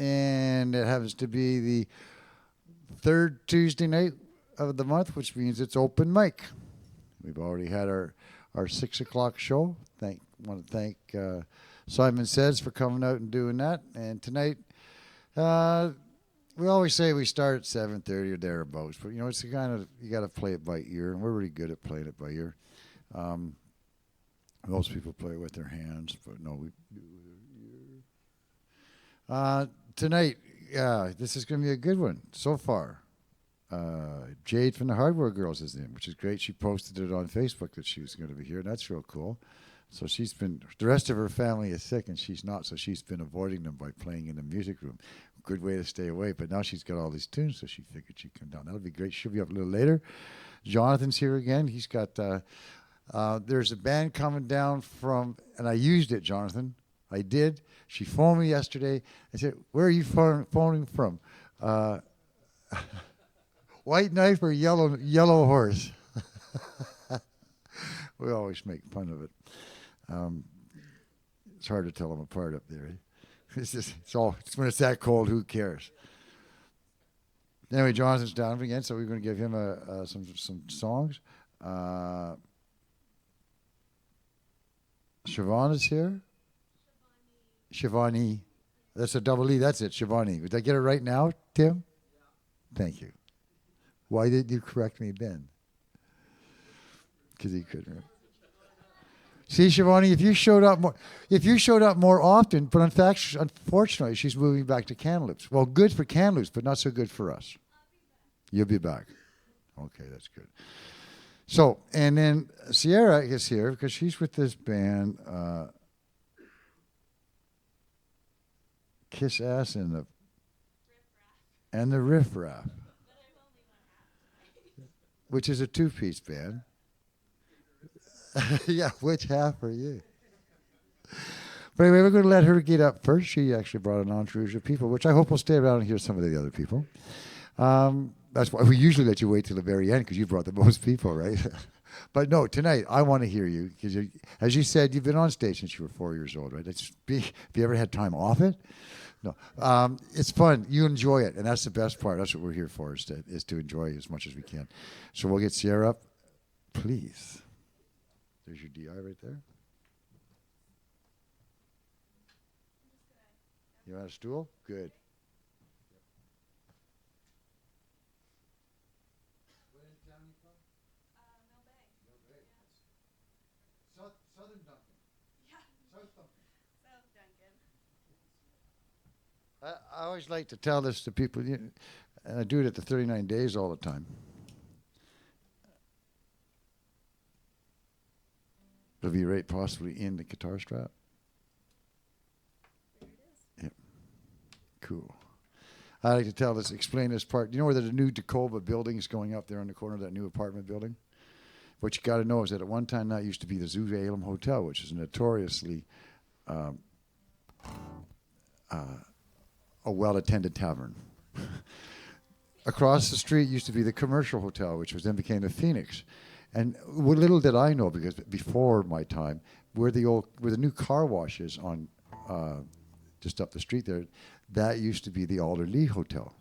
and it happens to be the third Tuesday night of the month, which means it's open mic. We've already had our 6 o'clock show. Want to thank Simon Says for coming out and doing that. And tonight, we always say we start at 7:30 or thereabouts, but it's the kind of, you got to play it by ear, and we're really good at playing it by ear. Most people play it with their hands, but no, we do it with our ear. Tonight, this is going to be a good one so far. Jade from the Hardware Girls is in, which is great. She posted it on Facebook that she was going to be here, and that's real cool. So she's been, the rest of her family is sick, and she's not, so she's been avoiding them by playing in the music room. Good way to stay away, but now she's got all these tunes, so she figured she'd come down. That'll be great. She'll be up a little later. Jonathan's here again. He's got, there's a band coming down from, and I used it, Jonathan. I did. She phoned me yesterday. I said, where are you phoning from? White Knife or Yellow Horse? We always make fun of it. It's hard to tell them apart up there. It's when it's that cold, who cares? Anyway, Jonathan's down again, so we're going to give him some songs. Siobhan is here. Shivani. That's a double E. That's it, Shivani. Did I get it right now, Tim? Thank you. Why did you correct me then? Because he couldn't. See, Shivani, if you showed up more often, but in fact, unfortunately, she's moving back to Kamloops. Well, good for Kamloops, but not so good for us. You'll be back. Okay, that's good. So, and then Sierra is here because she's with this band, Kiss Ass and the Riff Raff, which is a two-piece band. Yeah, which half are you? But anyway, we're going to let her get up first. She actually brought an entourage of people, which I hope will stay around and hear some of the other people. That's why we usually let you wait till the very end, because you brought the most people, right? But no, tonight I want to hear you, because as you said, you've been on stage since you were 4 years old, right? Have you ever had time off it? No. It's fun. You enjoy it, and that's the best part. That's what we're here for, is to enjoy as much as we can. So we'll get Sierra up, please. There's your DI right there. You want a stool? Good. Where in town you from? Millbay. Yeah. Southern Duncan. Yeah. South Duncan. South Duncan. I always like to tell this to people, and I do it at the 39 days all the time. It'll be right possibly in the guitar strap. There it is. Yep. Cool. I like to explain this part. You know where the new Dakota building is going up there on the corner of that new apartment building? What you got to know is that at one time that used to be the Zoo Salem Hotel, which is notoriously a well-attended tavern. Across the street used to be the Commercial Hotel, which was then became the Phoenix. And what little did I know, because before my time, where the new car wash is on just up the street there, that used to be the Alder Lee Hotel,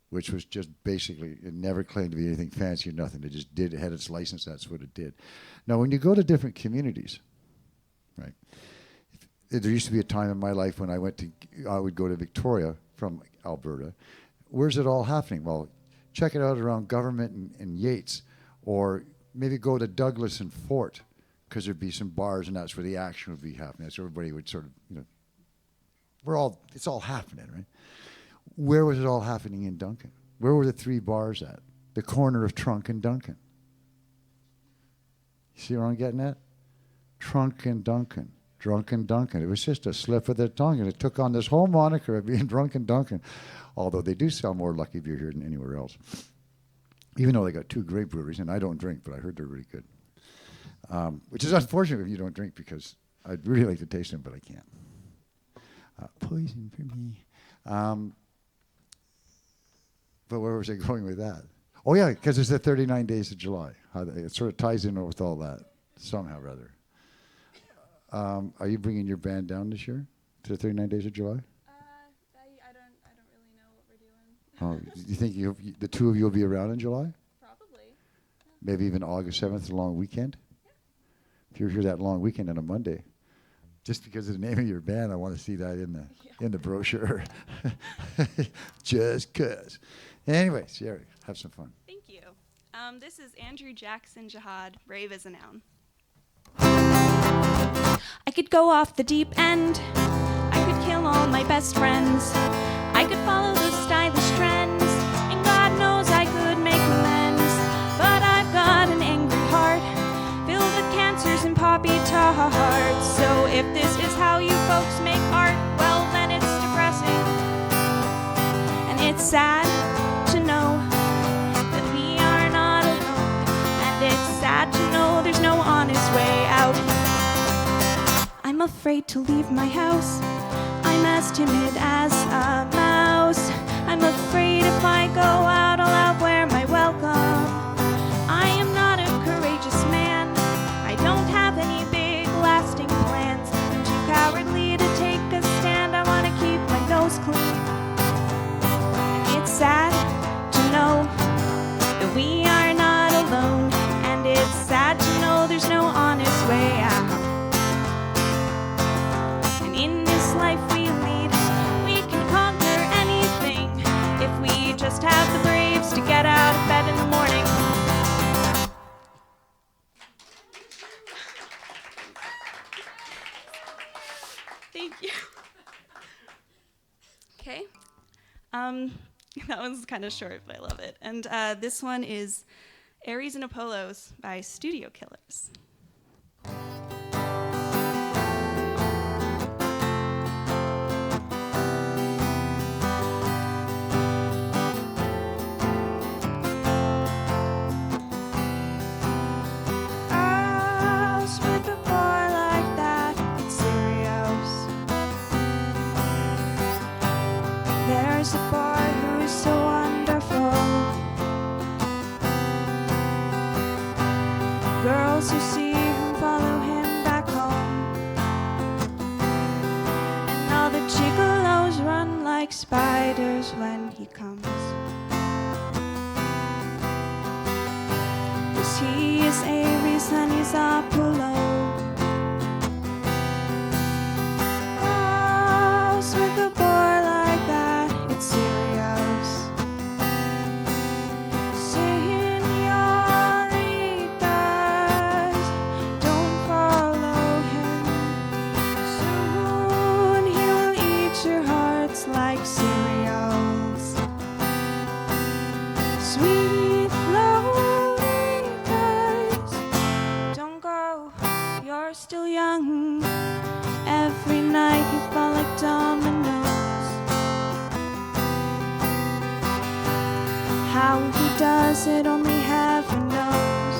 which was just basically, it never claimed to be anything fancy or nothing. It just it had its license, that's what it did. Now, when you go to different communities, right, there used to be a time in my life when I would go to Victoria from Alberta. Where's it all happening? Well, check it out around Government and Yates, or maybe go to Douglas and Fort, because there'd be some bars, and that's where the action would be happening. So everybody would sort of, it's all happening, right? Where was it all happening in Duncan? Where were the three bars at? The corner of Trunk and Duncan. You see where I'm getting at? Trunk and Duncan. Drunken Duncan. It was just a slip of the tongue, and it took on this whole moniker of being Drunken Duncan, although they do sell more Lucky Beer here than anywhere else. Even though they got two great breweries, and I don't drink, but I heard they're really good. Which is unfortunate if you don't drink, because I'd really like to taste them, but I can't. Poison for me. But where was I going with that? Oh, yeah, because it's the 39 days of July. It sort of ties in with all that, somehow or other. Are you bringing your band down this year to the 39 days of July? I don't Oh, do you think the two of you will be around in July? Probably. Maybe even August 7th, a long weekend? If you're here that long weekend on a Monday. Just because of the name of your band, I want to see that in the brochure. Just 'cause. Anyway, Sherry, have some fun. Thank you. This is Andrew Jackson Jihad, Brave as an Owl. I could go off the deep end. I could kill all my best friends. I could follow those stylish trends. And God knows I could make amends. But I've got an angry heart filled with cancers and poppy tarts. So if this is how you folks make art, well then it's depressing. And it's sad to know that we are not alone. And it's sad to know there's no honest way out. I'm afraid to leave my house. I'm as timid as a mouse. I'm afraid if I go out, I'll outwear my welcome. I am not a courageous man. I don't have any big lasting plans. I'm too cowardly to take a stand. I want to keep my nose clean. It's sad to know that we are not alone. And it's sad to know there's no honest way out. And in this life we lead, we can conquer anything if we just have the braves to get out of bed in the morning. Thank you. Okay. That one's kind of short, but I love it. And this one is Aries and Apollos by Studio Killers. There's a boy who's so wonderful. Girls who see him follow him back home. And all the gigolos run like spiders when he comes. 'Cause he is Aries and he's Apollo. With a boy like that, it's serious. Senoritas, don't follow him. Soon he will eat your hearts like cereals. Sweet Lolitas, don't go, you're still young. Every night you fall like dominoes. How he does it, only heaven knows.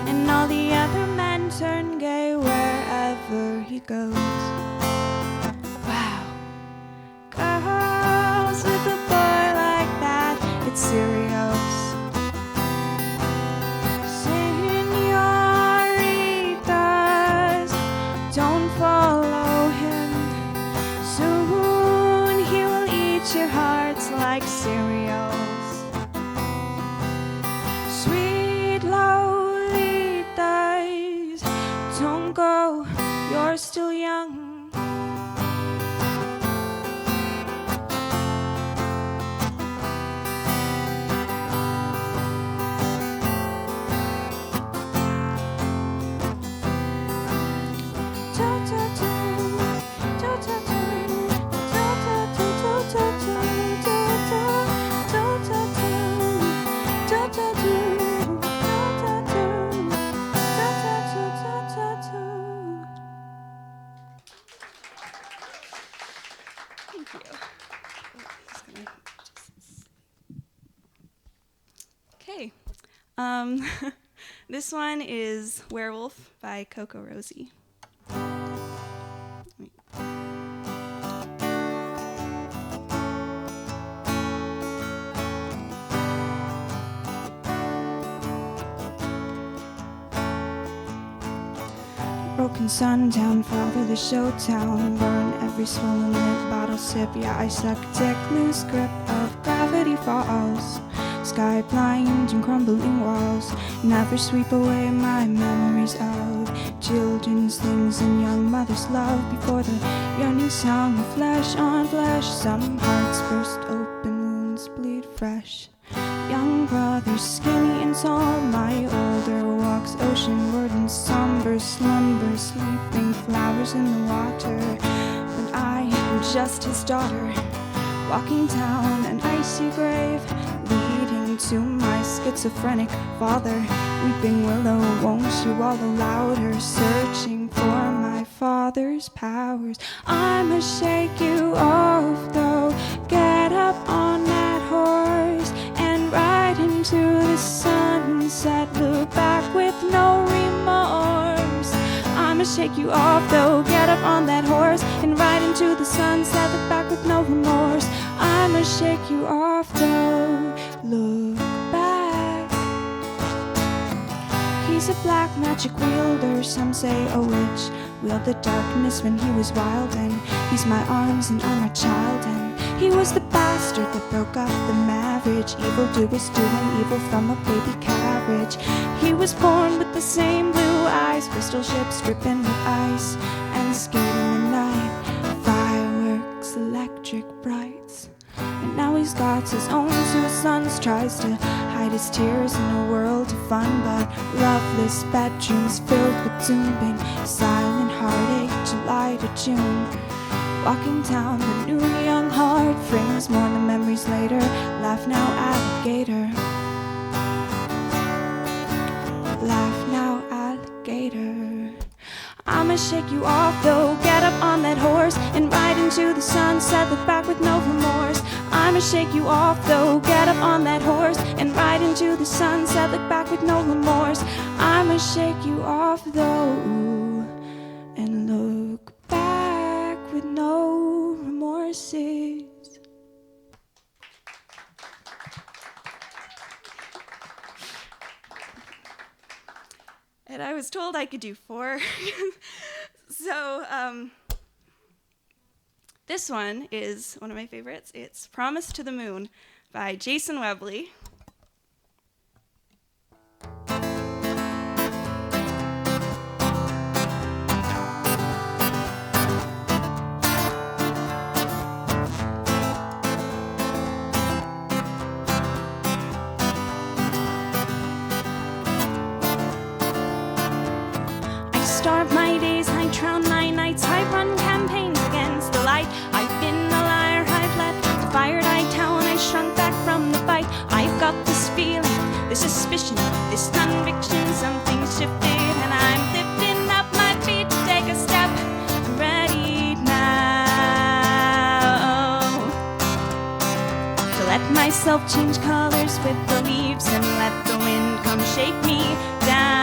And all the other men turn gay wherever he goes. Wow. Girls with a boy like that, it's serious. Don't follow him. Soon he will eat your hearts like cereals. Sweet Lolitas, don't go, you're still young. Thank you. Okay. This one is Werewolf by Coco Rosie. Broken sundown, father the showtown, burn every swollen lip, bottle little sip, yeah, I suck dick, loose grip of gravity falls. Sky blind and crumbling walls never sweep away my memories of children's things and young mothers' love before the yearning sound of flesh on flesh. Some hearts burst open, wounds bleed fresh. Young brothers, skinny and tall, my older walks oceanward in somber slumber, sleeping flowers in the water. When I am just his daughter, walking down an icy grave, leading to my schizophrenic father. Weeping willow, won't you wallow louder, searching for my father's powers. I'ma shake you off though, get up on that horse and ride into the sunset, look back with no remorse. I'ma shake you off though, get up on that horse and ride into the sunset, look back with no remorse. I'ma shake you off though, look back. He's a black magic wielder, some say a witch, wield the darkness when he was wild, and he's my arms and I'm a child, and he was the bastard that broke up the marriage. Evil doers doing evil from a baby carriage. He was born with the same blue eyes, crystal ships dripping with ice, and skating the night, fireworks, electric brights. And now he's got his own two sons, tries to hide his tears in a world of fun, but loveless bedrooms filled with dooming, silent heartache, July to June. Walking down the new young heart, frames more than memories later. Laugh now, alligator. Laugh now, alligator. I'ma shake you off though, get up on that horse and ride into the sunset, look back with no remorse. I'ma shake you off though, get up on that horse and ride into the sunset, look back with no remorse. I'ma shake you off though, and look back with no remorses. And I was told I could do 4. So this one is one of my favorites. It's Promise to the Moon by Jason Webley. Starve my days, I drown my nights, I run campaigns against the light. I've been a liar, I've let the fire die down, I shrunk back from the fight. I've got this feeling, this suspicion, this conviction, something's shifted, and I'm lifting up my feet to take a step. I'm ready now to let myself change colors with the leaves and let the wind come shake me down.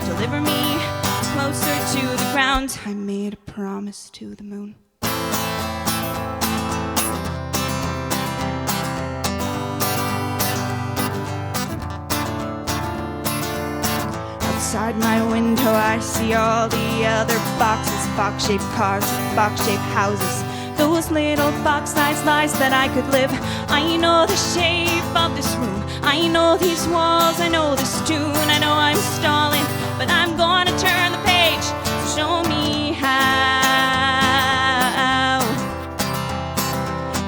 Deliver me closer to the ground. I made a promise to the moon. Outside my window I see all the other boxes, box-shaped cars, box-shaped houses, those little box-sized lies that I could live. I know the shape of this room, I know these walls, I know this tune, I know I'm stalling, but I'm gonna turn the page, so show me how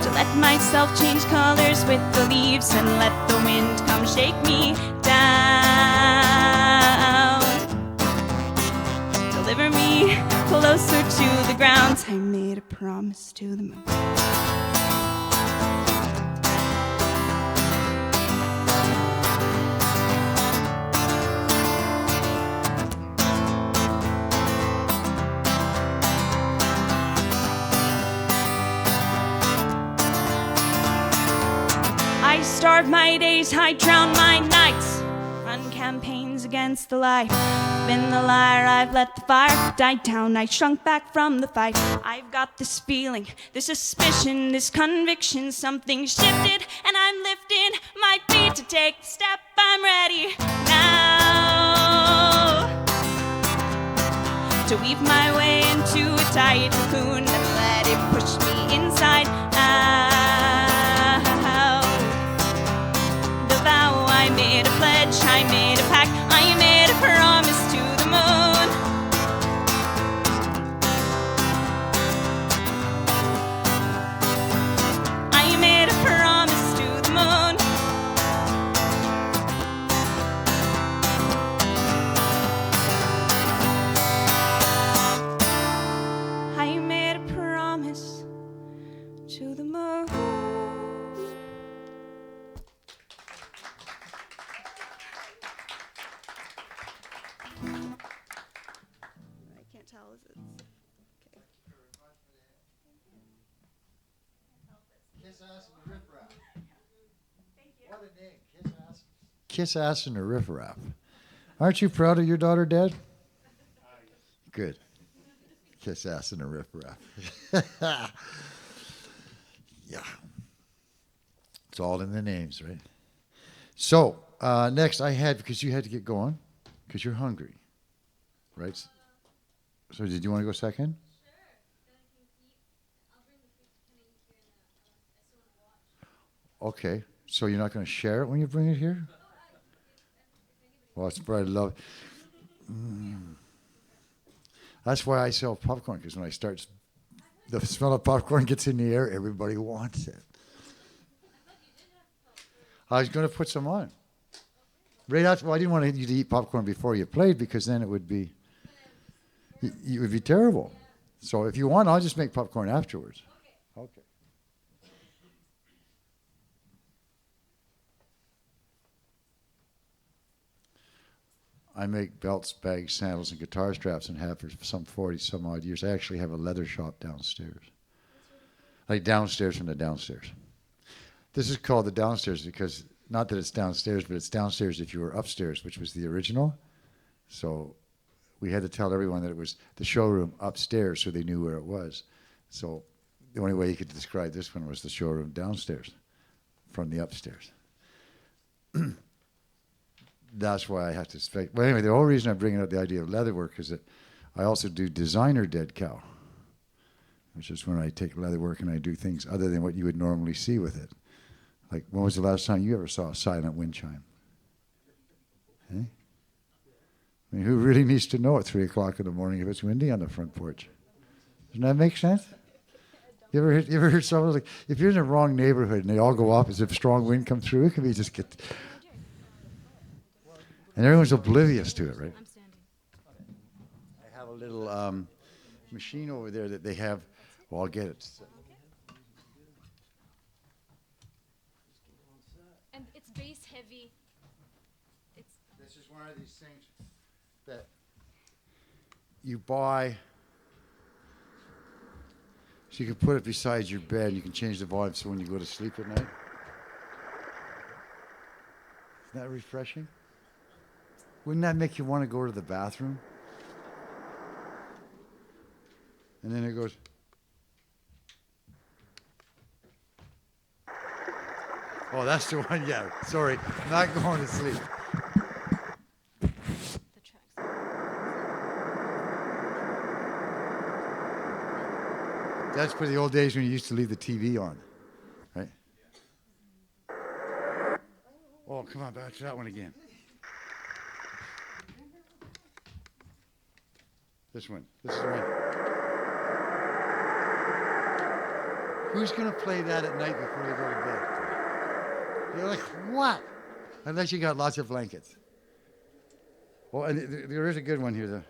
to let myself change colors with the leaves and let the wind come shake me down. Deliver me closer to the ground. I made a promise to the moon. I starve my days, I drown my nights, run campaigns against the light. Been the liar, I've let the fire die down, I shrunk back from the fight. I've got this feeling, this suspicion, this conviction, something shifted, and I'm lifting my feet to take the step. I'm ready now to weave my way into a tight cocoon and let it push me inside out. The vow I made, a pledge I made, a pact I made, a promise to the moon. I made a promise to the moon. I made a promise to the moon. I can't tell. Is it? Okay. Kiss ass and the riff raff. What a name, Kiss ass. Kiss ass and the riff raff. Aren't you proud of your daughter, Dad? Good. Kiss ass and a riff raff. Yeah. It's all in the names, right? So, next I had, because you had to get going, because you're hungry, right? So did you want to go second? Okay. So you're not going to share it when you bring it here? Well, it's probably love. That's why I sell popcorn, because when I start, the smell of popcorn gets in the air, everybody wants it. I was going to put some on. Right after, well, I didn't want you to eat popcorn before you played, because then it would be terrible. So if you want, I'll just make popcorn afterwards. Okay. I make belts, bags, sandals, and guitar straps, and have for some 40 some odd years. I actually have a leather shop downstairs. Like downstairs from the downstairs. This is called the downstairs because, not that it's downstairs, but it's downstairs if you were upstairs, which was the original. So we had to tell everyone that it was the showroom upstairs so they knew where it was. So the only way you could describe this one was the showroom downstairs from the upstairs. That's why I have to speak. Well, anyway, the whole reason I'm bringing up the idea of leatherwork is that I also do designer dead cow, which is when I take leatherwork and I do things other than what you would normally see with it. Like, when was the last time you ever saw a silent wind chime? Eh? I mean, who really needs to know at 3 o'clock in the morning if it's windy on the front porch? Doesn't that make sense? You ever heard someone like, if you're in the wrong neighborhood and they all go off as if strong wind comes through, it can be just get... And everyone's oblivious to it, right? I'm standing. I have a little machine over there that they have. Well, I'll get it. And it's bass heavy. It's This is one of these things that you buy. So you can put it beside your bed. You can change the volume so when you go to sleep at night. Isn't that refreshing? Wouldn't that make you want to go to the bathroom? And then it goes. Oh, that's the one. Yeah, sorry. Not going to sleep. the tracks. That's for the old days when you used to leave the TV on, right? Oh, come on, back to that one again. This one. This is the one. Who's going to play that at night before you go to bed? You're like, what? Unless you got lots of blankets. Well, and there is a good one here, though.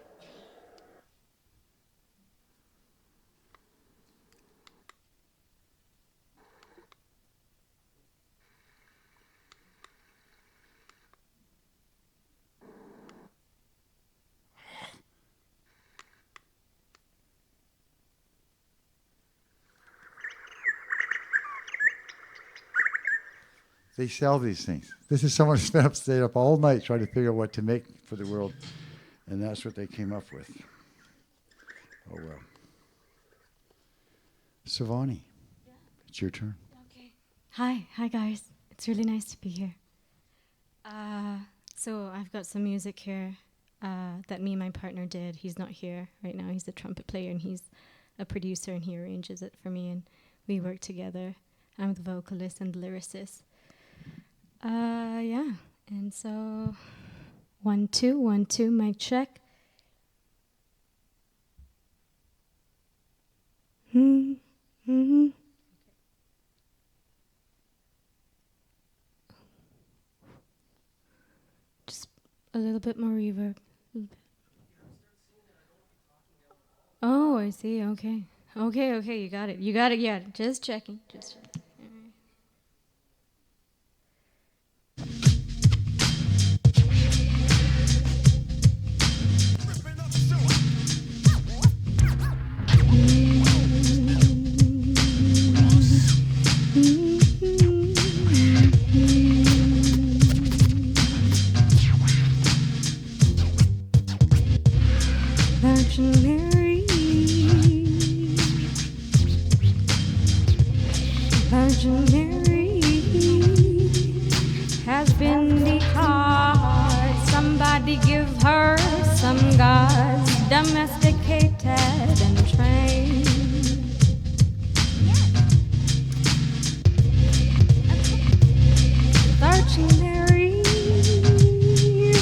They sell these things. This is someone who stayed up all night trying to figure out what to make for the world, and that's what they came up with. Oh, well. Savani, Yeah. it's your turn. Okay. Hi guys. It's really nice to be here. So I've got some music here. that me and my partner did. He's not here right now. He's a trumpet player and he's a producer and he arranges it for me and we work together. I'm the vocalist and the lyricist. Yeah, and so 1 2 1 2 mic check. Mm-hmm. Just a little bit more reverb. Oh, I see. Okay. Okay, you got it. Yeah, just checking. Virgin Mary, Virgin Mary has been declared. Somebody give her some gods, domesticated and trained. Virgin Mary,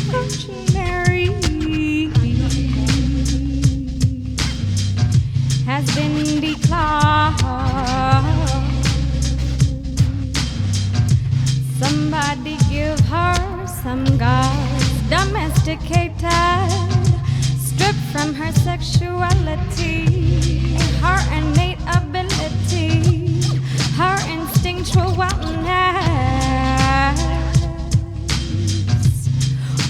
Virgin Mary has been declared. Somebody give her some gods, domesticated, stripped from her sexuality, her innate ability, her instinctual wellness.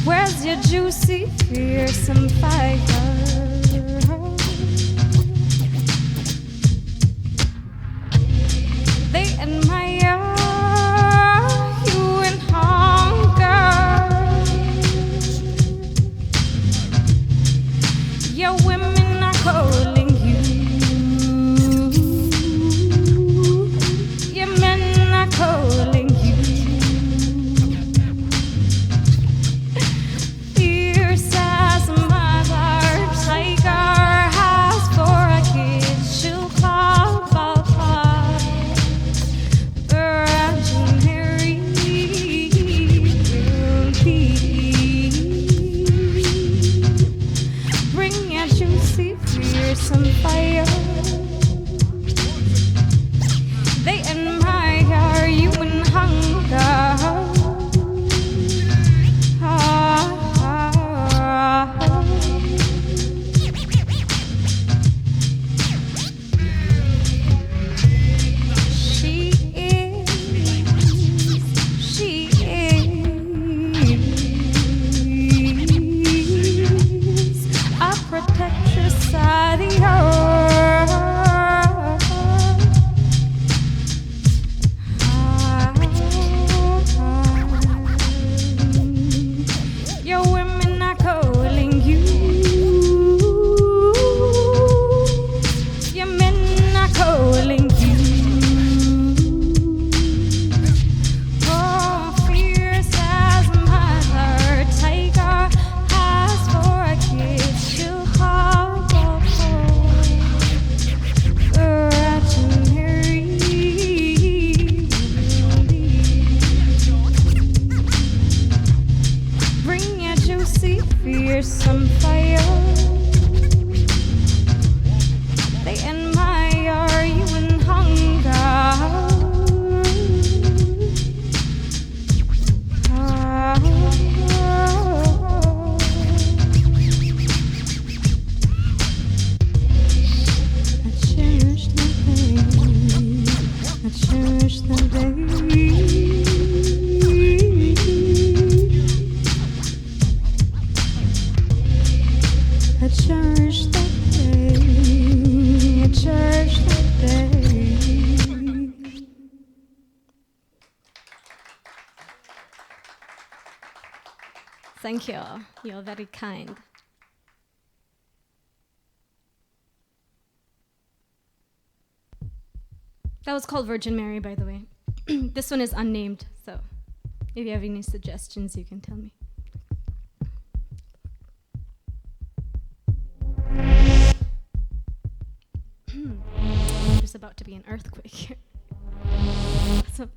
Where's your juicy, fearsome fire? They admire you in hunger. Your women are calling you. Your men are calling you. Fierce as a mother tiger has for a kid. She'll call, call, call. Virgin Mary will be. Bring your juicy, fearsome fire. They admire you in hunger. She is a protectress of the earth. Your women are calling you. Your men are calling you. Oh, fierce as a mother tiger has for a kid. She'll call for Virgin Mary will be. Bring your juicy, fearsome fire. They admire you in hunger. I cherish the day. I cherish the day. I cherish that day. I cherish that day. Thank you. You're very kind. That was called Virgin Mary, by the way. This one is unnamed, so if you have any suggestions, you can tell me. there's about to be an earthquake here. So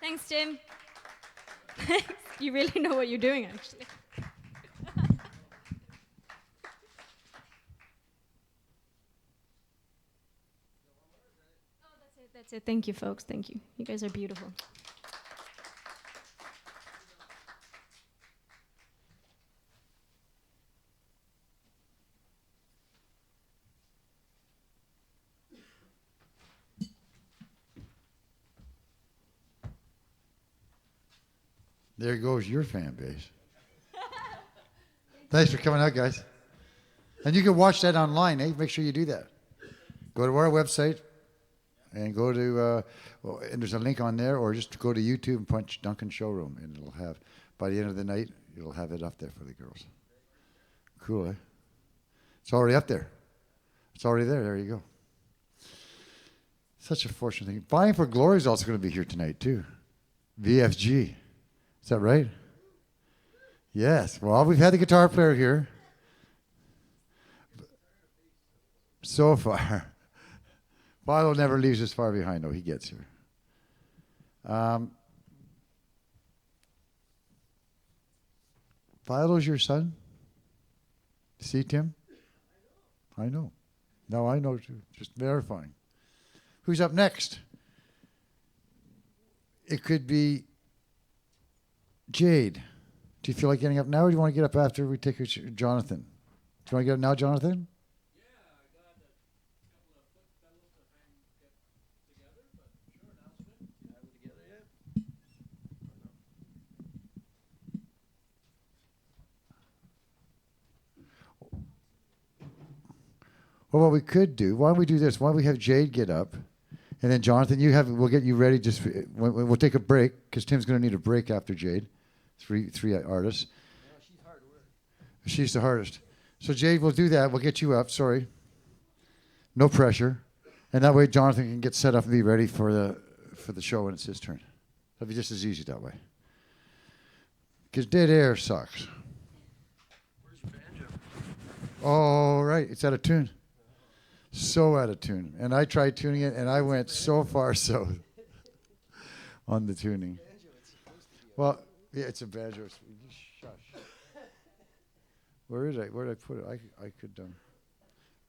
thanks, Jim. You really know what you're doing, actually. That's it. Thank you, folks. Thank you. You guys are beautiful. There goes your fan base. Thanks for coming out, guys. And you can watch that online, eh? Make sure you do that. Go to our website And go to, and there's a link on there, or just go to YouTube and punch Duncan Showroom, and it'll have, by the end of the night, it'll have it up there for the girls. Cool, eh? It's already up there. It's already there. There you go. Such a fortunate thing. Vying for Glory is also going to be here tonight, too. VFG. Is that right? Yes. Well, we've had the guitar player here so far. Philo never leaves us far behind, though. He gets here. Philo's your son? See, Tim? I know. No, I know, too. Just verifying. Who's up next? It could be Jade. Do you feel like getting up now, or do you want to get up after we take Jonathan? Do you want to get up now, Jonathan? Well, what we could do, why don't we do this? Why don't we have Jade get up, and then Jonathan, we'll get you ready. We'll take a break because Tim's going to need a break after Jade. Three artists. No, she's hard work. She's the hardest. So Jade, we'll do that. We'll get you up. Sorry, no pressure, and that way Jonathan can get set up and be ready for the show when it's his turn. It'll be just as easy that way. Because dead air sucks. Where's your banjo? Oh, right, it's out of tune. So out of tune. And I tried tuning it, and I went so far south on the tuning. Well, yeah, it's a banjo. Shush. Where did I put it? I could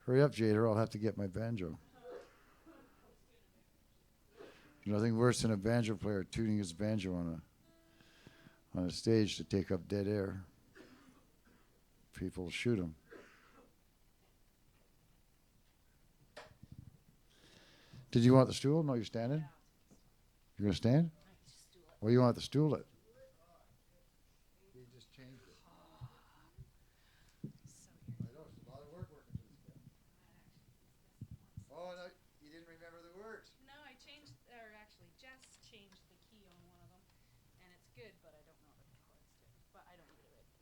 hurry up, Jade, or I'll have to get my banjo. Nothing worse than a banjo player tuning his banjo on a stage to take up dead air. People shoot him. Did you want the stool? No, you're standing? You're going to stand? Or you want the stool it? He just changed it. I know, it's a lot of work working through this guy. Oh, no, you didn't remember the words. No, I changed, or actually Jess changed the key on one of them, and it's good, but I don't know the chords to it. But I don't need it right.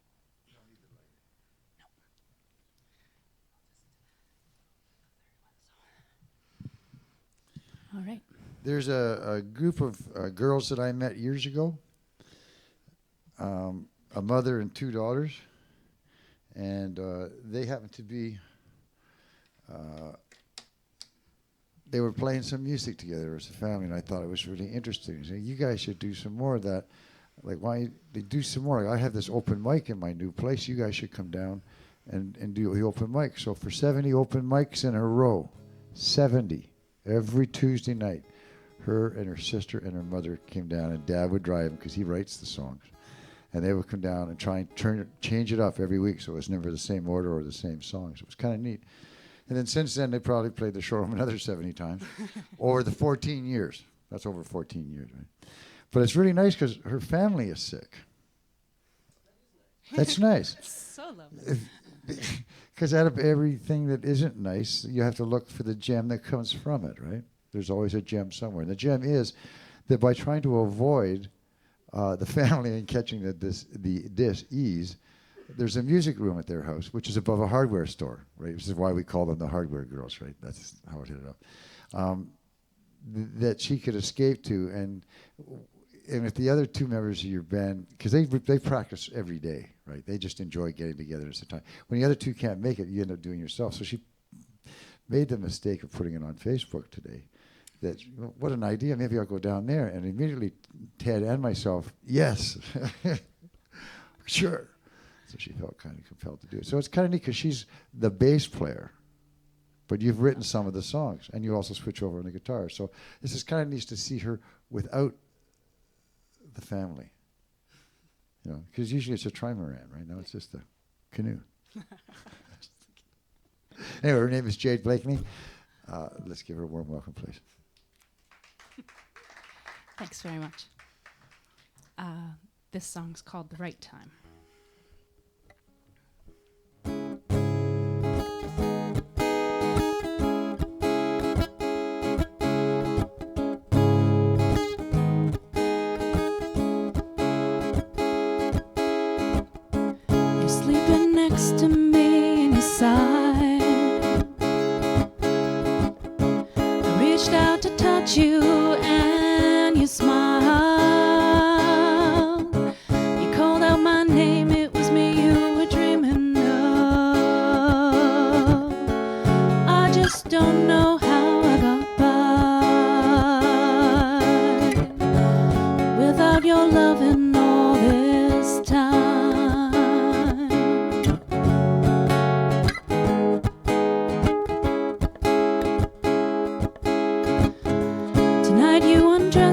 You don't need the light. All right. There's a group of girls that I met years ago, a mother and two daughters, and they happened to be, they were playing some music together as a family, and I thought it was really interesting. I said, you guys should do some more of that. Like, why they do some more? I have this open mic in my new place. You guys should come down and do the open mic. So for 70 open mics in a row, 70, every Tuesday night, her and her sister and her mother came down, and Dad would drive them because he writes the songs. And they would come down and try and change it up every week so it was never the same order or the same songs. It was kind of neat. And then since then, they probably played the showroom another 70 times over the 14 years. That's over 14 years, right? But it's really nice because her family is sick. That's nice. So lovely. Because out of everything that isn't nice, you have to look for the gem that comes from it, right? There's always a gem somewhere. And the gem is that by trying to avoid the family and catching the dis-ease, there's a music room at their house, which is above a hardware store, right? Which is why we call them the hardware girls, right? That's how it hit it up. That she could escape to, and if the other two members of your band, because they practice every day, right? They just enjoy getting together at the time. When the other two can't make it, you end up doing yourself. So she made the mistake of putting it on Facebook today. That, what an idea, maybe I'll go down there. And immediately Ted and myself, yes, sure. So she felt kind of compelled to do it. So it's kind of neat because she's the bass player, but you've written some of the songs, and you also switch over on the guitar. So this is kind of neat to see her without the family. You know, because usually it's a trimaran, right? Now it's just a canoe. Anyway, her name is Jade Blakeney. Let's give her a warm welcome, please. Thanks very much. This song's called The Right Time.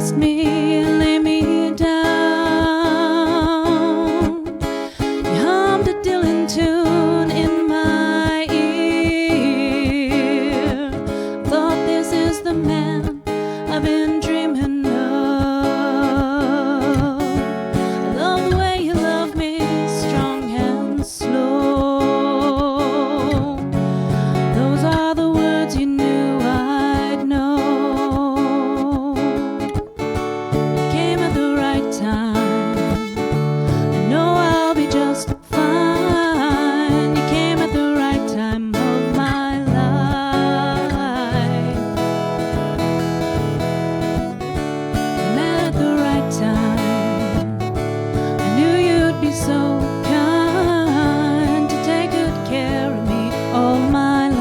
kissed me and lay me down. You hummed a Dylan tune in my ear. Thought this is the man I've been dreaming of. I love the way you love me, strong and slow. Those are the words you knew I'd know. You came at the right time. I know I'll be just fine. You came at the right time of my life. You met at the right time. I knew you'd be so kind to take good care of me all my life.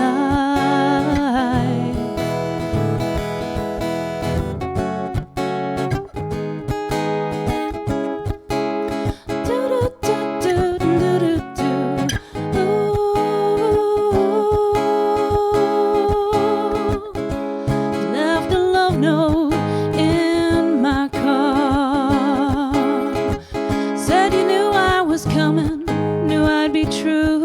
Do-do-do-do-do-do-do. Ooh. You left a love note in my car. Said you knew I was coming, knew I'd be true.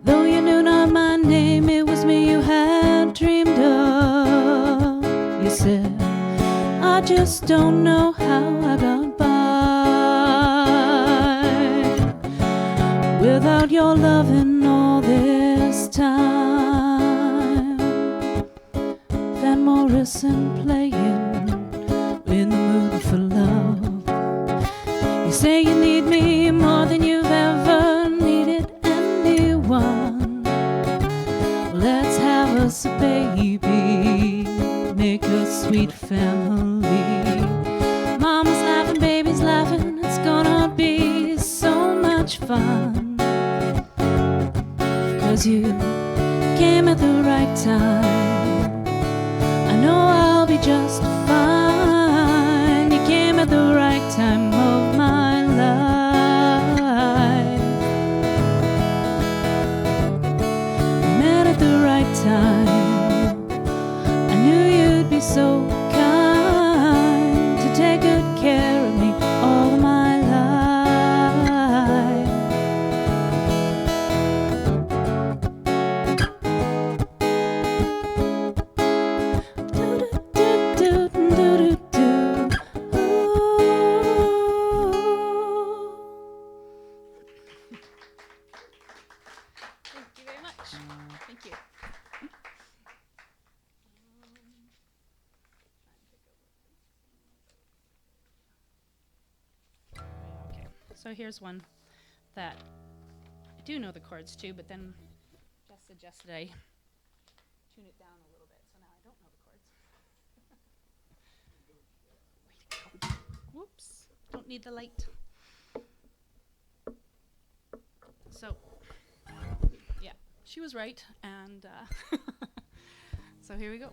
Though you knew not my name, it was me you had dreamed of. You said, I just don't know how I got by without your loving all this time. Van Morrison playing in the mood for love. You say you need me more than you've ever needed anyone. Well, let's have us a baby, make a sweet family. Mama's laughing, baby's laughing, it's gonna be so much fun. 'Cause you came at the right time. I know I'll be just fine. You came at the right time of my life. We met at the right time. I knew you'd be so kind to take good care of me all my life. Do-do-do-do-do-do. Thank you very much. Thank you. Okay, so here's one that I do know the chords to, but then Jess suggested I tune it down a little bit, so now I don't know the chords. Way to go. Whoops, don't need the light. So, yeah, she was right, and so here we go.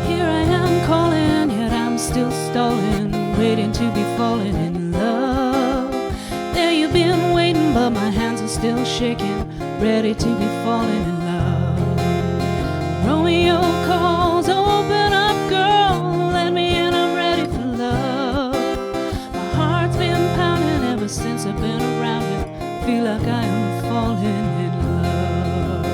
Here I am calling, yet I'm still stalling, waiting to be falling in love. There you've been waiting, but my hands are still shaking, ready to be falling in love. Romeo calls, open up, girl, let me in, I'm ready for love. My heart's been pounding ever since I've been around you. Feel like I am falling in love.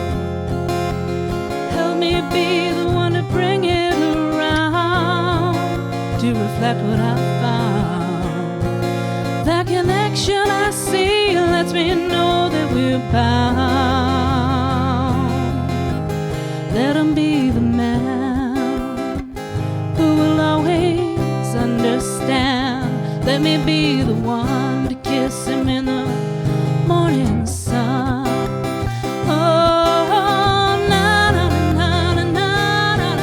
Help me be the one to bring it around, to reflect what I found. That connection I see lets me know that we're bound. Let him be the man who will always understand. Let me be the one to kiss him in the morning sun. Oh, na na na na na na na na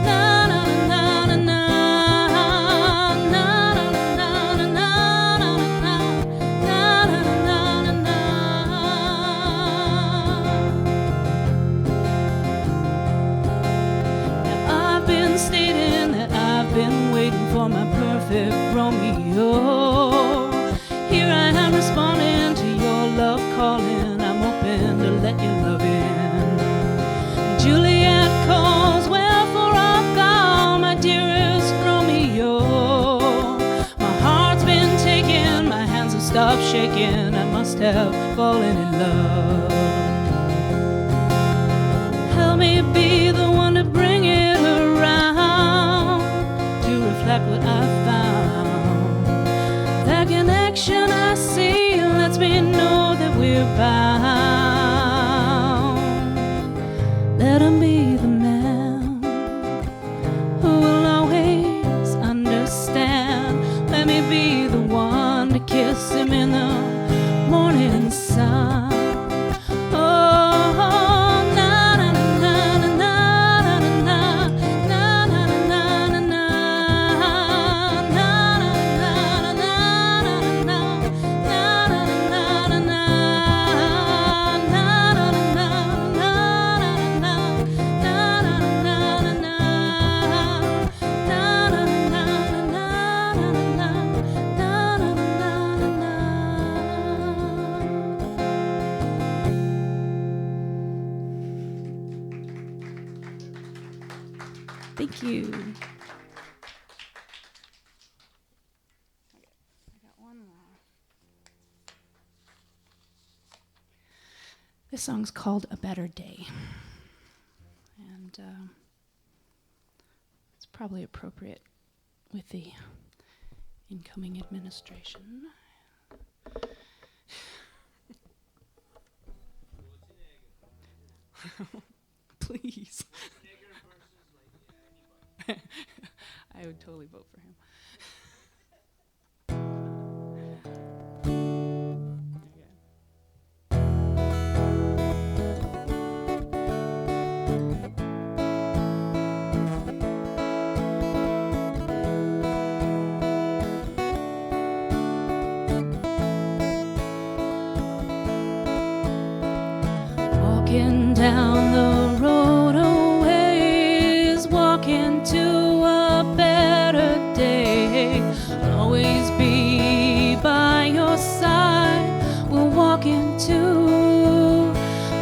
na na na na na perfect Romeo. Here I am responding to your love calling. I'm open to let your love in. Juliet calls, wherefore art thou, my dearest Romeo? My heart's been taken, my hands have stopped shaking. I must have fallen in love. Help me be the one to bring it around, to reflect what I found. That connection I see lets me know that we're bound. Let him be the man who will always understand. Let me be the one to kiss him in the morning sun. Thank you. I got one more. This song's called A Better Day. And it's probably appropriate with the incoming administration. Please. I would totally vote for him. Walking down the road a ways, walking to a better day. I'll always be by your side. We'll walk into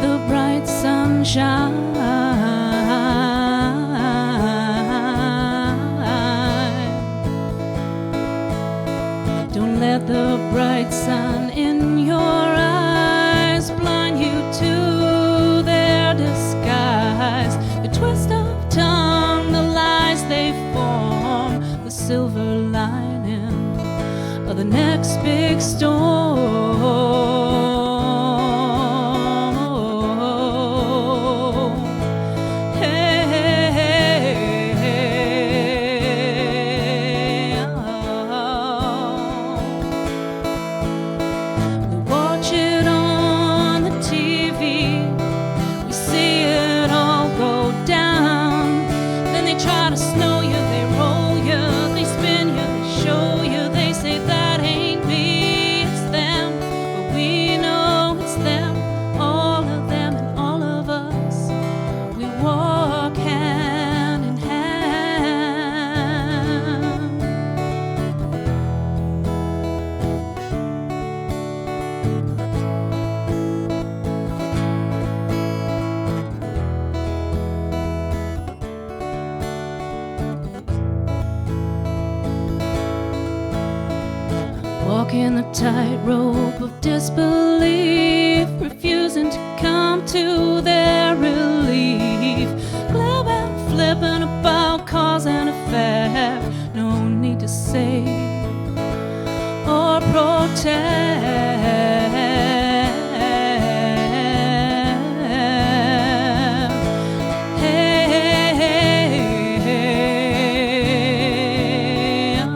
the bright sunshine. Don't let the bright sun in your eyes blind you to their disguise. The twist of tongue, the lies they form, the silver lining of the next big storm. Hey, hey, hey, oh. We watch it on the TV, we see it all go down. Then they try to snow you, they roll you, they spin you, they show you, they say that ain't me, it's them. But we know it's them, all of them and all of us. We walk hand in hand. Walking the tightrope of disbelief, refusing to come to their relief. Glib and flippant about cause and effect, no need to say or protest. Hey, hey, hey, oh.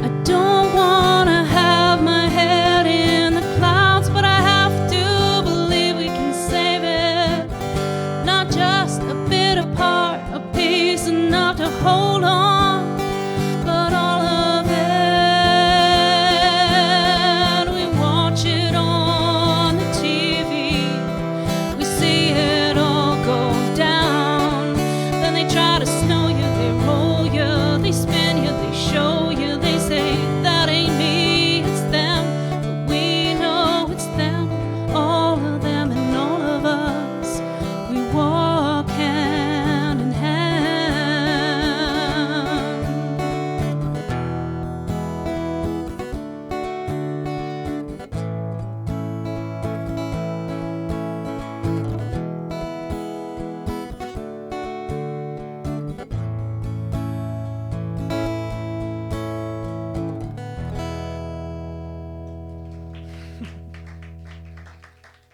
I don't wanna have my head in the clouds, but I have to believe we can save it. Not just a bit apart, a piece enough to hold on, but all of it. We watch it on the TV, we see it all go down. Then they they try to snow you, they roll you, they spin you, they show you, they say, that ain't me, it's them. But we know it's them, all of them and all of us. We walk hand in hand.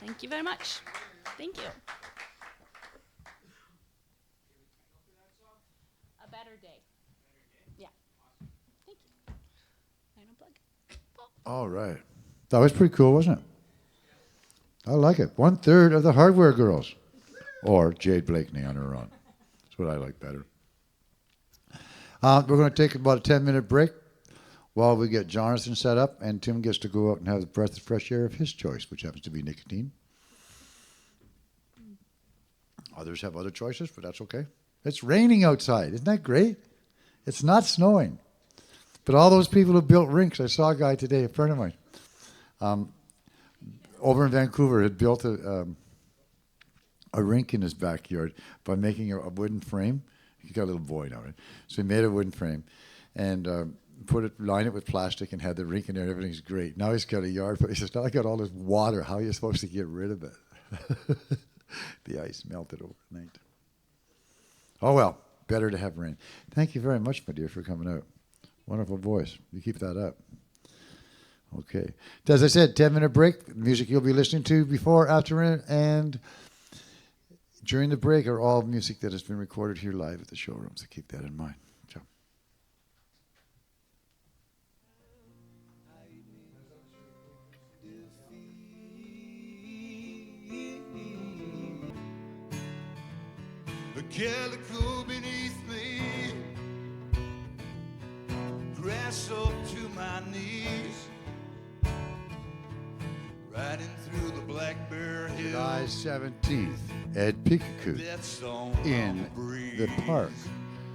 Thank you very much. Thank you. A better day. Yeah. Thank you. I unplug. All right. That was pretty cool, wasn't it? I like it. 1/3 of the Hardware Girls. Or Jade Blakeney on her own. That's what I like better. We're going to take about a 10-minute break while we get Jonathan set up, and Tim gets to go out and have the breath of fresh air of his choice, which happens to be nicotine. Others have other choices, but that's okay. It's raining outside. Isn't that great? It's not snowing. But all those people who built rinks, I saw a guy today, a friend of mine, over in Vancouver, had built a rink in his backyard by making a wooden frame. He got a little boy now, right? So he made a wooden frame and lined it with plastic and had the rink in there. Everything's great. Now he's got a yard, but he says, now I got all this water. How are you supposed to get rid of it? The ice melted overnight. Oh, well, better to have rain. Thank you very much, my dear, for coming out. Wonderful voice. You keep that up. Okay. As I said, 10-minute break. Music you'll be listening to before, after, and during the break are all music that has been recorded here live at the showroom, so keep that in mind. Ciao. The calico beneath me, grass up to my knees, riding through the Black Bear July Hills. 17th, Ed Peekaboo That song in on the breeze. the park.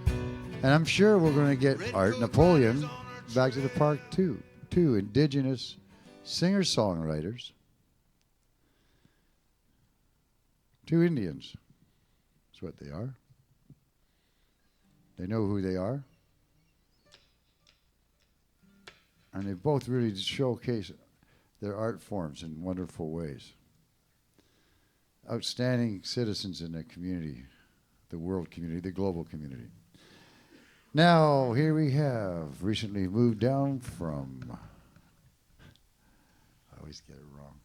And I'm sure we're going to get Art Napoleon back to the park too. Two indigenous singer-songwriters. Two Indians. That's what they are. They know who they are. And they both really showcase their art forms in wonderful ways. Outstanding citizens in their community, the world community, the global community. Now, here we have recently moved down from, I always get it wrong,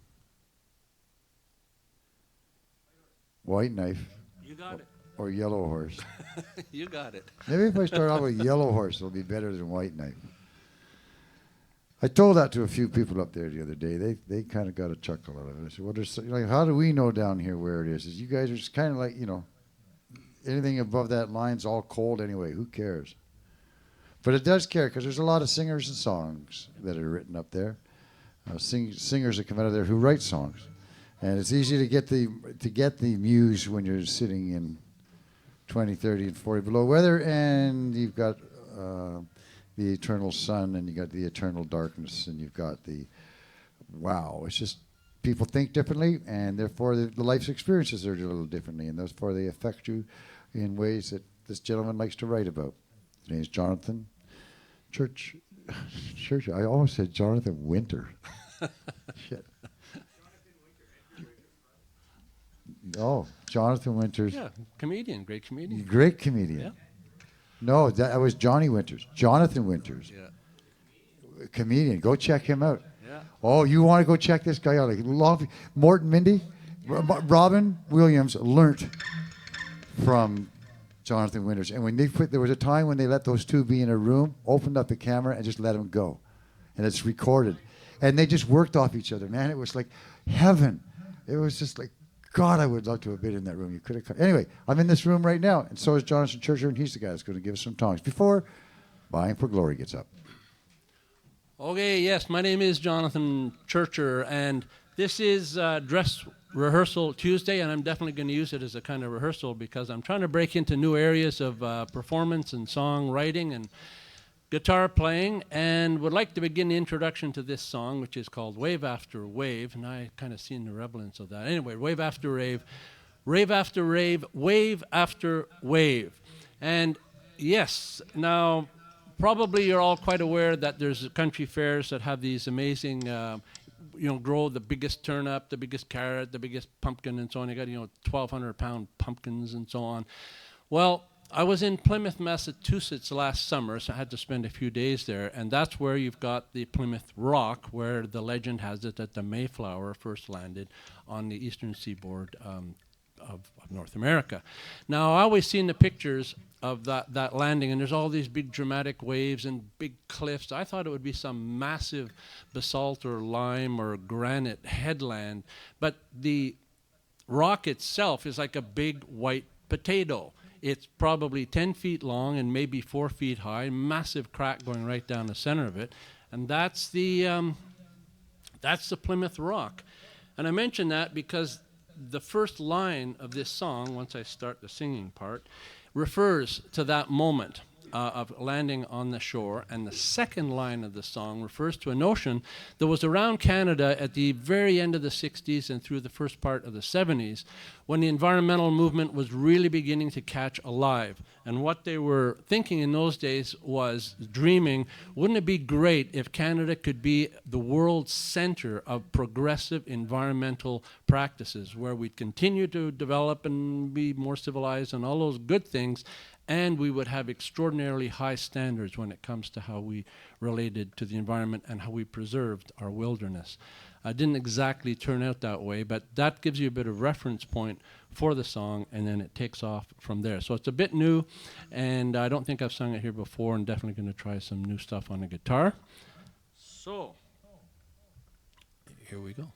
White Knife. You got it. Or Yellow Horse. You got it. Maybe if I start out with Yellow Horse, it'll be better than White Knife. I told that to a few people up there the other day. They kind of got a chuckle out of it. I said, well, like, how do we know down here where it is? Is you guys are just kind of like, anything above that line's all cold anyway. Who cares? But it does care because there's a lot of singers and songs that are written up there. Singers that come out of there who write songs. And it's easy to get the muse when you're sitting in 20, 30, and 40 below weather, and you've got the eternal sun, and you've got the eternal darkness, and you've got wow. It's just people think differently, and therefore the life's experiences are a little differently, and therefore they affect you in ways that this gentleman likes to write about. His name is Jonathan Church. I almost said Jonathan Winter. Shit. Oh, Jonathan Winters. Yeah, comedian, great comedian. Great comedian. Yeah. No, that was Johnny Winters. Jonathan Winters. Yeah. Comedian. Go check him out. Yeah. Oh, you want to go check this guy out? Morton Mindy? Robin Williams learnt from Jonathan Winters. And when there was a time when they let those two be in a room, opened up the camera and just let them go. And it's recorded. And they just worked off each other, man. It was like heaven. It was just like, God, I would love to have been in that room. You could have come. Anyway, I'm in this room right now, and so is Jonathan Churcher, and he's the guy that's going to give us some tongues before Buying for Glory gets up. Okay, yes, my name is Jonathan Churcher, and this is Dress rehearsal Tuesday, and I'm definitely going to use it as a kind of rehearsal because I'm trying to break into new areas of performance and songwriting and guitar playing, and would like to begin the introduction to this song, which is called Wave After Wave, and I kind of seen the relevance of that. Anyway, wave after rave, rave after rave, wave after wave. And yes, now probably you're all quite aware that there's country fairs that have these amazing, grow the biggest turnip, the biggest carrot, the biggest pumpkin, and so on. You got 1,200-pound pumpkins and so on. Well, I was in Plymouth, Massachusetts last summer, so I had to spend a few days there, and that's where you've got the Plymouth Rock, where the legend has it that the Mayflower first landed on the eastern seaboard of North America. Now, I always seen the pictures of that landing, and there's all these big dramatic waves and big cliffs. I thought it would be some massive basalt or lime or granite headland, but the rock itself is like a big white potato. It's probably 10 feet long and maybe 4 feet high, massive crack going right down the center of it. And that's the Plymouth Rock. And I mention that because the first line of this song, once I start the singing part, refers to that moment of landing on the shore, and the second line of the song refers to a notion that was around Canada at the very end of the 60s and through the first part of the 70s, when the environmental movement was really beginning to catch alive. And what they were thinking in those days was dreaming, wouldn't it be great if Canada could be the world center of progressive environmental practices, where we'd continue to develop and be more civilized and all those good things, and we would have extraordinarily high standards when it comes to how we related to the environment and how we preserved our wilderness. Didn't exactly turn out that way, but that gives you a bit of reference point for the song, and then it takes off from there. So it's a bit new, and I don't think I've sung it here before, and definitely going to try some new stuff on the guitar. So, here we go.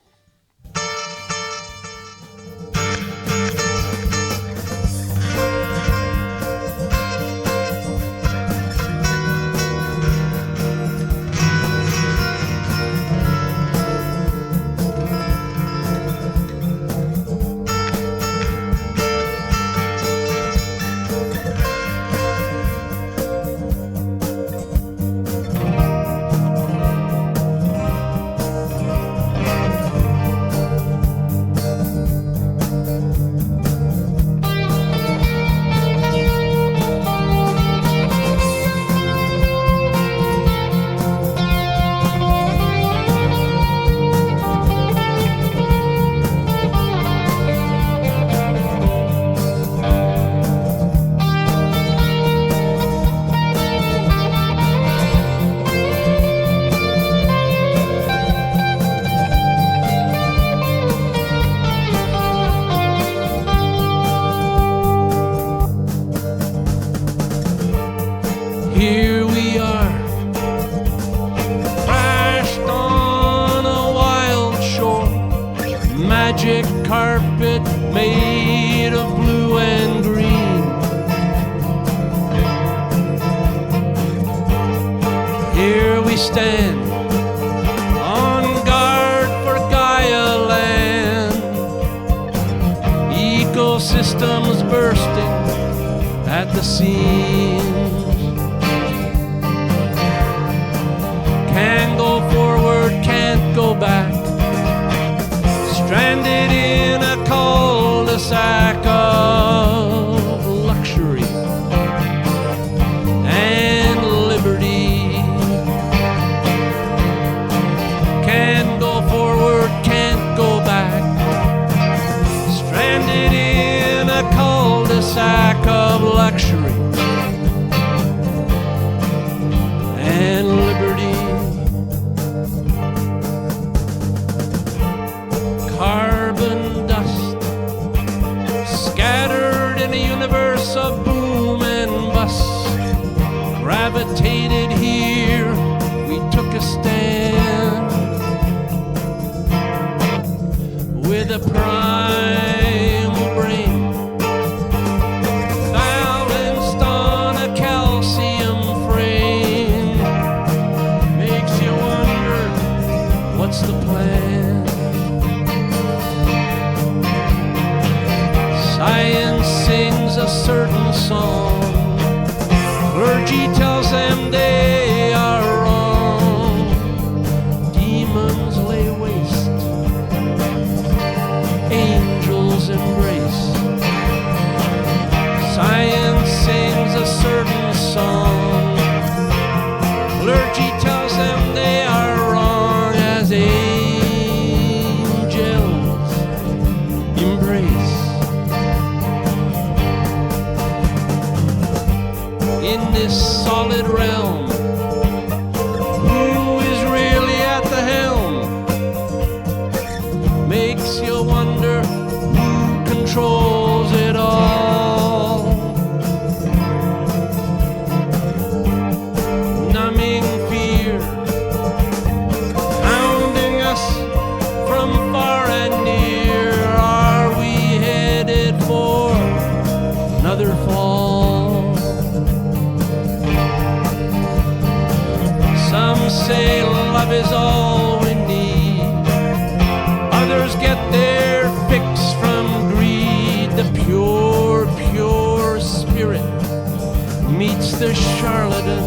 Here we are, crashed on a wild shore, magic carpet made of blue and green. Here we stand, on guard for Gaia land, ecosystems bursting at the seams. Can go forward, can't go back, stranded in a cul-de-sac of luxury and liberty. Can go forward, can't go back, stranded in a cul-de-sac of luxury and liberty. Carbon dust scattered in a universe of boom and bust. Gravitated here, we took a stand with a primal brain, balanced on a calcium frame. Makes you wonder, what's the plan? Clergy tells them they are wrong. Demons lay waste. Angels embrace. Science sings a certain song. Clergy tells them they are wrong as angels embrace. In this solid realm, who is really at the helm? Makes you wonder who controls it all. Numbing fear, hounding us from far and near. Are we headed for another fall? Some say love is all we need. Others get their fix from greed. The pure, pure spirit meets the charlatan.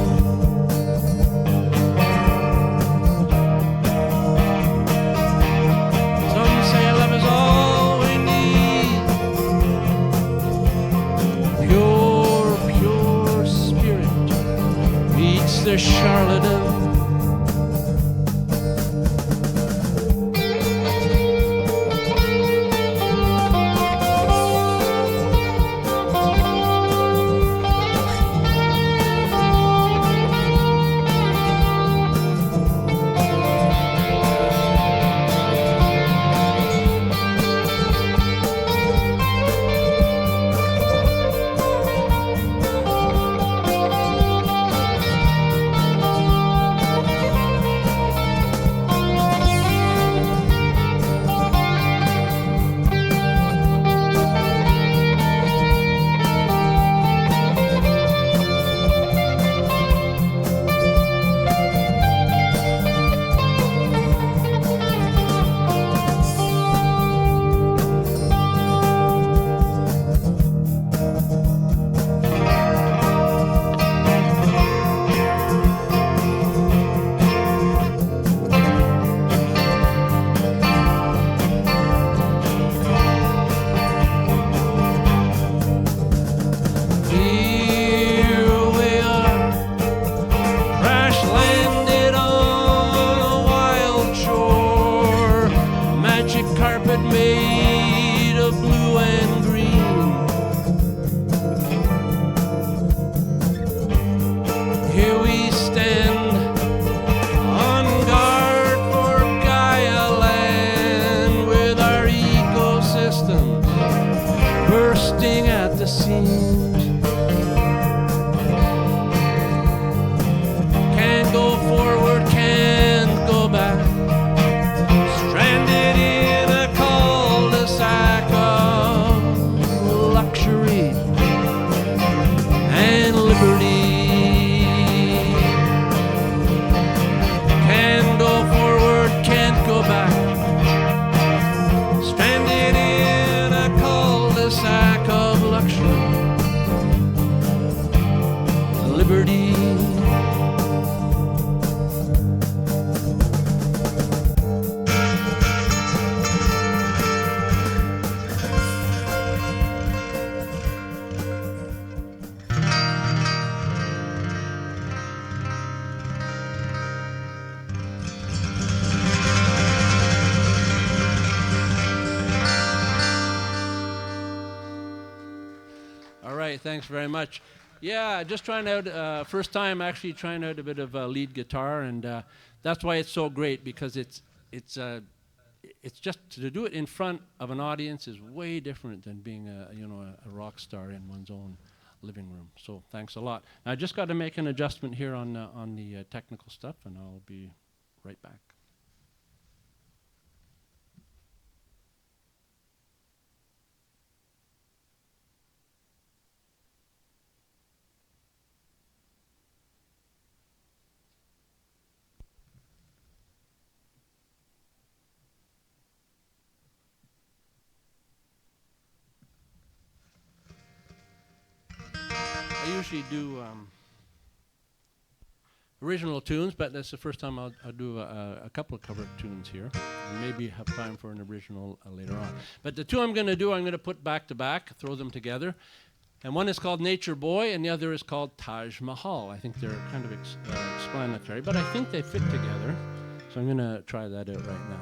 Some say love is all we need. Pure, pure spirit meets the charlatan. Thanks very much. Yeah, just trying out, first time actually trying out a bit of lead guitar, and that's why it's so great, because it's just to do it in front of an audience is way different than being a rock star in one's own living room. So thanks a lot. Now, I just got to make an adjustment here on the technical stuff, and I'll be right back. I usually do original tunes, but that's the first time I'll do a couple of cover tunes here, and maybe have time for an original later on. But the two I'm going to do, I'm going to put back to back, throw them together. And one is called Nature Boy, and the other is called Taj Mahal. I think they're kind of explanatory, but I think they fit together. So I'm going to try that out right now.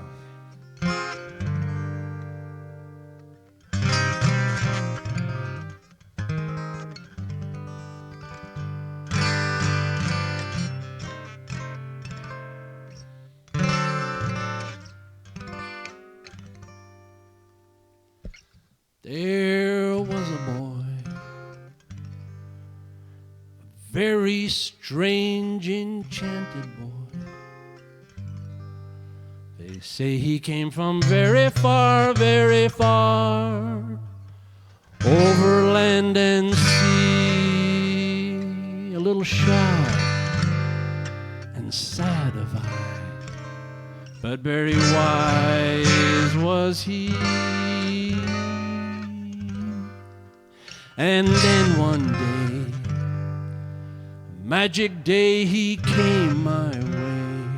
There was a boy, a very strange, enchanted boy. They say he came from very far, over land and sea, a little shy and sad of eye, but very wise was he. And then one day, a magic day, he came my way.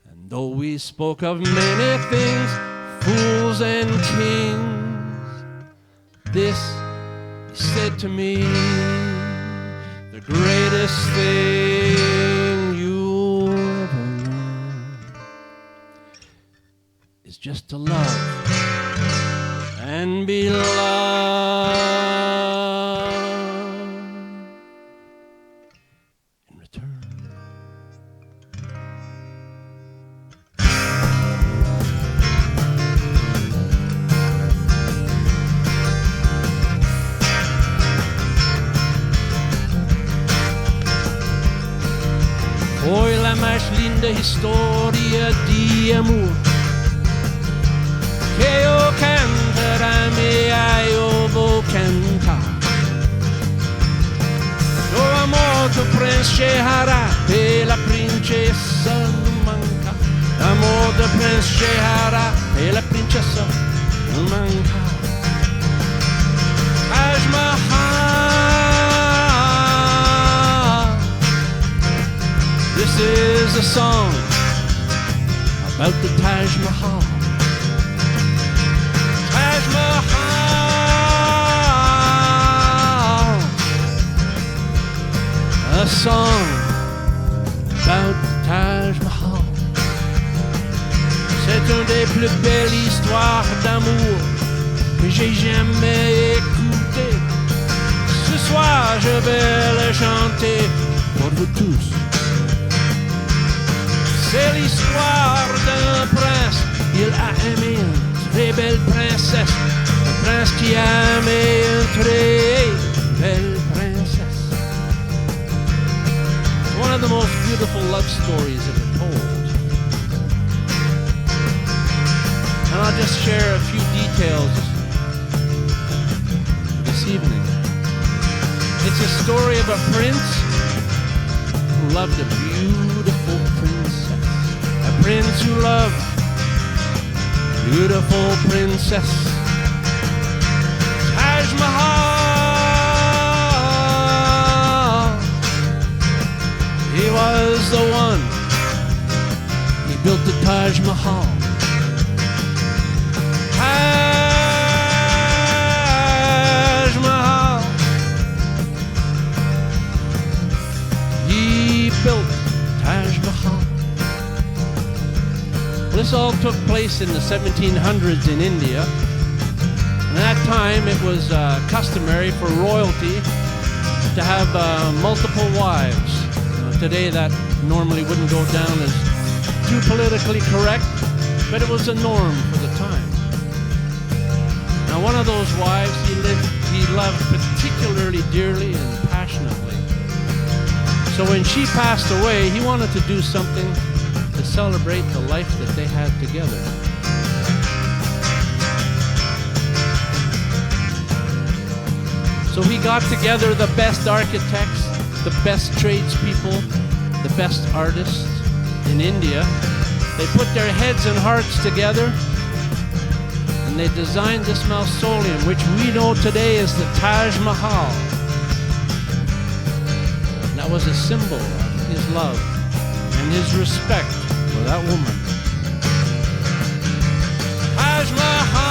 And though we spoke of many things, fools and kings, this, he said to me, the greatest thing you'll ever learn is just to love and be loved in return. Foi la mais linda história de amor que eu cantarei, eu vou cantar. O amor do príncipe chegará pela princesa não manca. O amor do príncipe chegará pela princesa não manca. Taj Mahal, this is a song about the Taj Mahal. Taj Mahal, a song about the Taj Mahal. C'est une des plus belles histoires d'amour que j'ai jamais écoutées. Ce soir, je vais le chanter pour vous tous. C'est l'histoire d'un prince, il a aimé une très belle princesse. Un prince qui a aimé une très belle princesse. It's one of the most beautiful love stories ever told. And I'll just share a few details this evening. It's a story of a prince who loved a beautiful princess. A prince who loved a beautiful princess. Taj Mahal, he was the one. He built the Taj Mahal. Taj Mahal, he built Taj Mahal. This all took place in the 1700s in India. And at that time it was customary for royalty to have multiple wives. Today that normally wouldn't go down as too politically correct, but it was a norm for the time. Now one of those wives he loved particularly dearly and passionately. So when she passed away, he wanted to do something to celebrate the life that they had together. So he got together the best architects, the best tradespeople, the best artists in India. They put their heads and hearts together and they designed this mausoleum, which we know today as the Taj Mahal. Now that was a symbol of his love and his respect for that woman. Taj Mahal,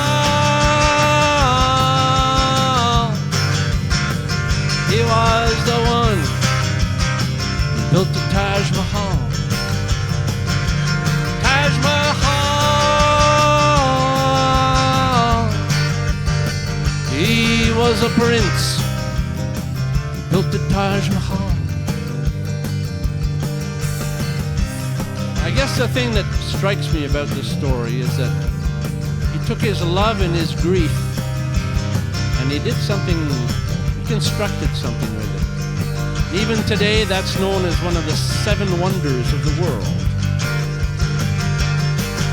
he was the one who built the Taj Mahal. Taj Mahal, he was a prince who built the Taj Mahal. I guess the thing that strikes me about this story is that he took his love and his grief and he did something, he constructed something with it. Even today, that's known as one of the 7 wonders of the world.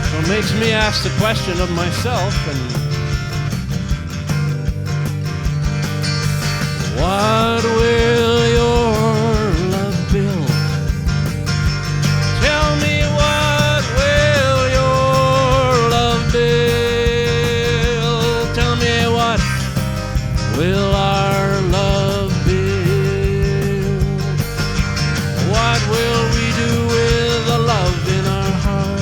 So it makes me ask the question of myself, and what will your love build? Tell me, what will your love build? Tell me, what will our love build? What will we do with the love in our heart?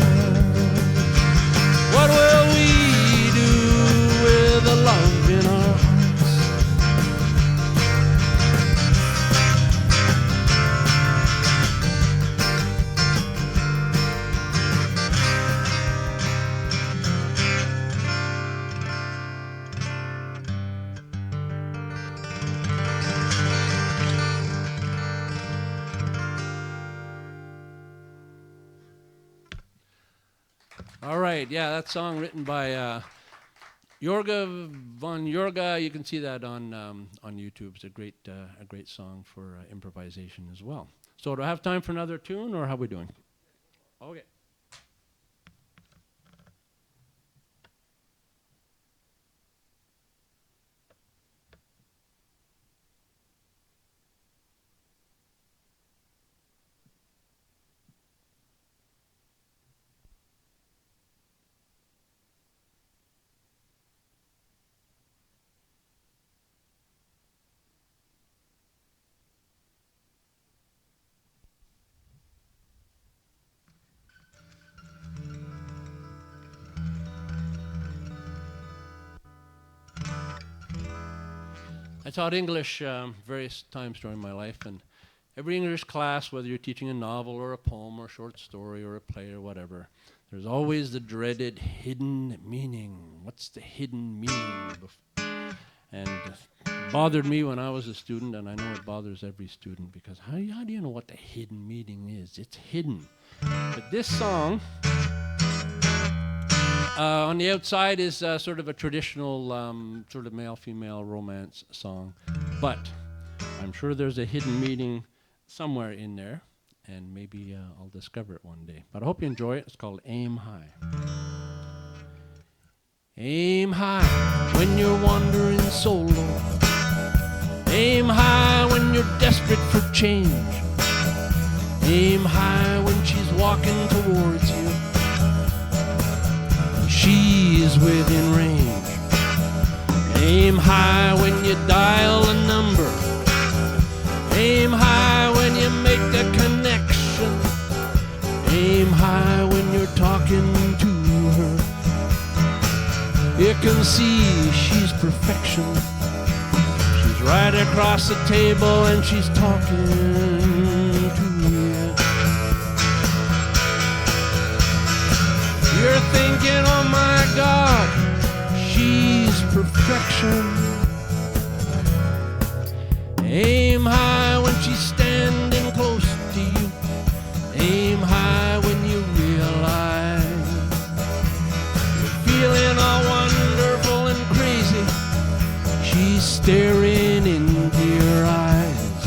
What will we do with the love in our hearts? All right, yeah, that song written by Jorga von Jorga. You can see that on YouTube. It's a great song for improvisation as well. So do I have time for another tune, or how are we doing? Okay. I taught English various times during my life, and every English class, whether you're teaching a novel or a poem or a short story or a play or whatever, there's always the dreaded hidden meaning. What's the hidden meaning? And it bothered me when I was a student, and I know it bothers every student, because how do you know what the hidden meaning is? It's hidden. But this song, on the outside is sort of a traditional sort of male-female romance song, but I'm sure there's a hidden meaning somewhere in there, and maybe I'll discover it one day. But I hope you enjoy it. It's called Aim High. Aim high when you're wandering solo. Aim high when you're desperate for change. Aim high when she's walking towards you. She is within range. Aim high when you dial a number. Aim high when you make a connection. Aim high when you're talking to her. You can see she's perfection. She's right across the table and she's talking to you. You're thinking, oh my God, she's perfection. Aim high when she's standing close to you. Aim high when you realize you're feeling all wonderful and crazy. She's staring into your eyes.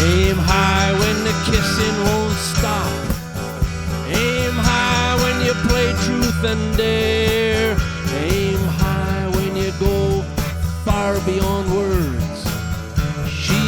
Aim high when the kissing won't stop. Aim high when you play truth and dare. Aim high when you go far beyond words. She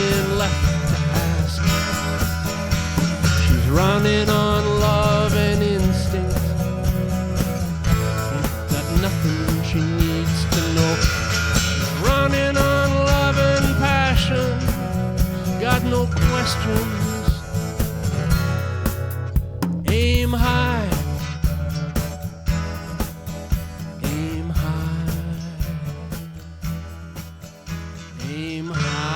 nothing left to ask. She's running on love and instinct. Ain't got nothing she needs to know. She's running on love and passion. Got no questions. Aim high. Aim high. Aim high.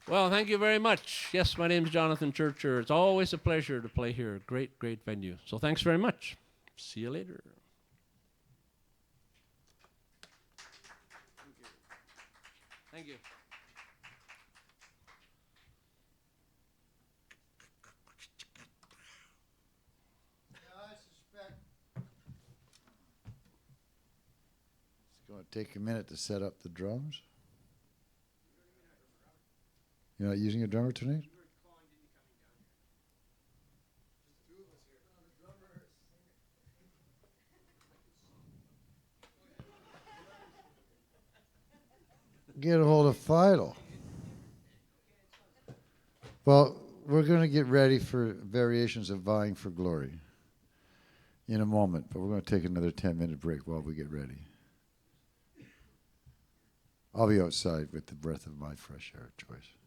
Well, thank you very much. Yes, my name's Jonathan Churcher. It's always a pleasure to play here. Great, great venue. So thanks very much. See you later. Thank you. It's going to take a minute to set up the drums. You're not using a drummer tonight? Get a hold of Fidel. Well, we're going to get ready for variations of Vying for Glory in a moment, but we're going to take another 10-minute break while we get ready. I'll be outside with the breath of my fresh air choice.